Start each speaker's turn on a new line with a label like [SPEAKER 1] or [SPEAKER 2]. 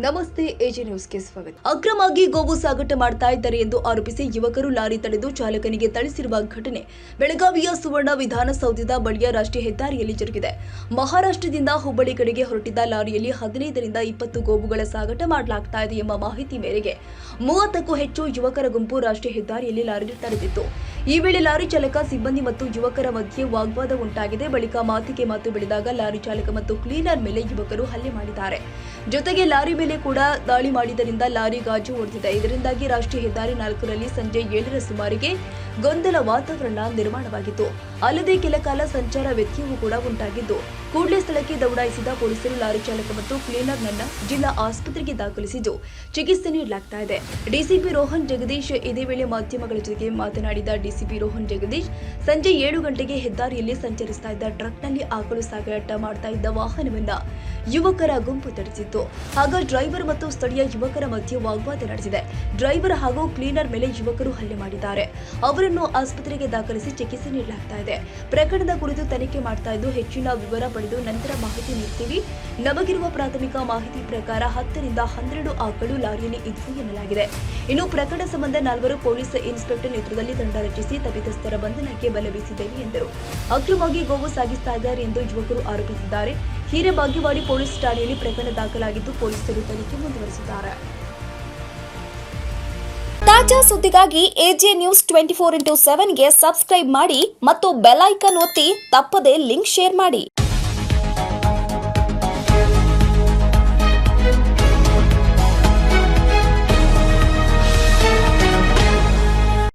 [SPEAKER 1] ನಮಸ್ತೆ ಎಜೆ ನ್ಯೂಸ್ಗೆ ಸ್ವಾಗತ. ಅಕ್ರಮವಾಗಿ ಗೋವು ಸಾಗಾಟ ಮಾಡ್ತಾ ಇದ್ದಾರೆ ಎಂದು ಆರೋಪಿಸಿ ಯುವಕರು ಲಾರಿ ತಡೆದು ಚಾಲಕನಿಗೆ ಥಳಿಸಿರುವ ಘಟನೆ ಬೆಳಗಾವಿಯ ಸುವರ್ಣ ವಿಧಾನಸೌಧದ ಬಳಿಯ ರಾಷ್ಟ್ರೀಯ ಹೆದ್ದಾರಿಯಲ್ಲಿ ಜರುಗಿದೆ. ಮಹಾರಾಷ್ಟ್ರದಿಂದ ಹುಬ್ಬಳ್ಳಿ ಕಡೆಗೆ ಹೊರಟಿದ್ದ ಲಾರಿಯಲ್ಲಿ 15 ರಿಂದ 20 ಗೋವುಗಳ ಸಾಗಾಟ ಮಾಡಲಾಗ್ತಾ ಇದೆ ಎಂಬ ಮಾಹಿತಿ ಮೇರೆಗೆ 30ಕ್ಕೂ ಹೆಚ್ಚು ಯುವಕರ ಗುಂಪು ರಾಷ್ಟ್ರೀಯ ಹೆದ್ದಾರಿಯಲ್ಲಿ ಲಾರಿ ತಡೆದಿತ್ತು. ಈ ವೇಳೆ ಲಾರಿ ಚಾಲಕ, ಸಿಬ್ಬಂದಿ ಮತ್ತು ಯುವಕರ ಮಧ್ಯೆ ವಾಗ್ವಾದ ಉಂಟಾಗಿದೆ. ಬಳಿಕ ಮಾತಿಗೆ ಮಾತು ಬೆಳೆದಾಗ ಲಾರಿ ಚಾಲಕ ಮತ್ತು ಕ್ಲೀನರ್ ಮೇಲೆ ಯುವಕರು ಹಲ್ಲೆ ಮಾಡಿದ್ದಾರೆ. ಜೊತೆಗೆ ಲಾರಿ ಮೇಲೆ ಕೂಡ ದಾಳಿ ಮಾಡಿದ್ದರಿಂದ ಲಾರಿ ಗಾಜು ಹೊಡೆದಿದೆ. ಇದರಿಂದಾಗಿ ರಾಷ್ಟ್ರೀಯ ಹೆದ್ದಾರಿ 4ರಲ್ಲಿ ಸಂಜೆ 7ರ ಸುಮಾರಿಗೆ ಗೊಂದಲ ವಾತಾವರಣ ನಿರ್ಮಾಣವಾಗಿತ್ತು. ಅಲ್ಲದೆ ಕೆಲ ಕಾಲ ಸಂಚಾರ ವ್ಯತ್ಯಯವೂ ಕೂಡ ಉಂಟಾಗಿದ್ದು, ಕೂಡಲೇ ಸ್ಥಳಕ್ಕೆ ದೌಡಾಯಿಸಿದ ಪೊಲೀಸರು ಲಾರಿ ಚಾಲಕ ಮತ್ತು ಕ್ಲೀನರ್ನನ್ನ ಜಿಲ್ಲಾ ಆಸ್ಪತ್ರೆಗೆ ದಾಖಲಿಸಿದ್ದು ಚಿಕಿತ್ಸೆ ನೀಡಲಾಗ್ತಾ ಇದೆ. ಡಿಸಿಪಿ ರೋಹನ್ ಜಗದೀಶ್ ಇದೇ ವೇಳೆ ಮಾಧ್ಯಮಗಳ ಜೊತೆಗೆ ಮಾತನಾಡಿದ ಡಿಸಿಪಿ ರೋಹನ್ ಜಗದೀಶ್, ಸಂಜೆ 7 ಗಂಟೆಗೆ ಹೆದ್ದಾರಿಯಲ್ಲಿ ಸಂಚರಿಸ್ತಾ ಇದ್ದ ಟ್ರಕ್ನಲ್ಲಿ ಆಕಳು ಸಾಗಾಟ ಮಾಡ್ತಾ ಇದ್ದ ವಾಹನವನ್ನ ಯುವಕರ ಗುಂಪು ತಡೆಸಿತ್ತು. ಆಗ ಡ್ರೈವರ್ ಮತ್ತು ಸ್ಥಳೀಯ ಯುವಕರ ಮಧ್ಯೆ ವಾಗ್ವಾದ ನಡೆದಿದೆ. ಡ್ರೈವರ್ ಹಾಗೂ ಕ್ಲೀನರ್ ಮೇಲೆ ಯುವಕರು ಹಲ್ಲೆ ಮಾಡಿದ್ದಾರೆ. ಅವರನ್ನು ಆಸ್ಪತ್ರೆಗೆ ದಾಖಲಿಸಿ ಚಿಕಿತ್ಸೆ ನೀಡಲಾಗ್ತಾ ಇದೆ. ಪ್ರಕರಣದ ಕುರಿತು ತನಿಖೆ ಮಾಡ್ತಾ ಇದ್ದು ಹೆಚ್ಚಿನ ವಿವರ ಪಡೆದು ನಂತರ ಮಾಹಿತಿ ನೀಡ್ತೀವಿ. ನಮಗಿರುವ ಪ್ರಾಥಮಿಕ ಮಾಹಿತಿ ಪ್ರಕಾರ 10 ರಿಂದ 12 ಆಕಳು ಲಾರಿಯಲ್ಲಿ ಇದ್ವು ಎನ್ನಲಾಗಿದೆ. ಇನ್ನು ಪ್ರಕರಣ ಸಂಬಂಧ 4 ಪೊಲೀಸ್ ಇನ್ಸ್ಪೆಕ್ಟರ್ ನೇತೃತ್ವದಲ್ಲಿ ತಂಡ ರಚಿಸಿ ತಪ್ಪಿತಸ್ಥರ ಬಂಧನಕ್ಕೆ ಬಲ ಬೀಸಿದ್ದೇವೆ ಎಂದರು. ಅಕ್ರಮವಾಗಿ ಗೋವು ಸಾಗಿಸ್ತಾ ಇದ್ದಾರೆ ಎಂದು ಯುವಕರು ಆರೋಪಿಸಿದ್ದಾರೆ. ಹಿರೇಬಾಗೇವಾಡಿ ಪೊಲೀಸ್ ಠಾಣೆಯಲ್ಲಿ ಪ್ರಕರಣ ದಾಖಲಾಗಿದ್ದು ಪೊಲೀಸರು ತನಿಖೆ ಮುಂದುವರೆಸಿದ್ದಾರೆ.
[SPEAKER 2] ತಾಜಾ ಸುದ್ದಿಗಾಗಿ ಎಜೆ ನ್ಯೂಸ್ 24x7ಗೆ ಸಬ್ಸ್ಕ್ರೈಬ್ ಮಾಡಿ ಮತ್ತು ಬೆಲ್ ಐಕಾನ್ ಒತ್ತಿ ತಪ್ಪದೇ ಲಿಂಕ್ ಶೇರ್ ಮಾಡಿ.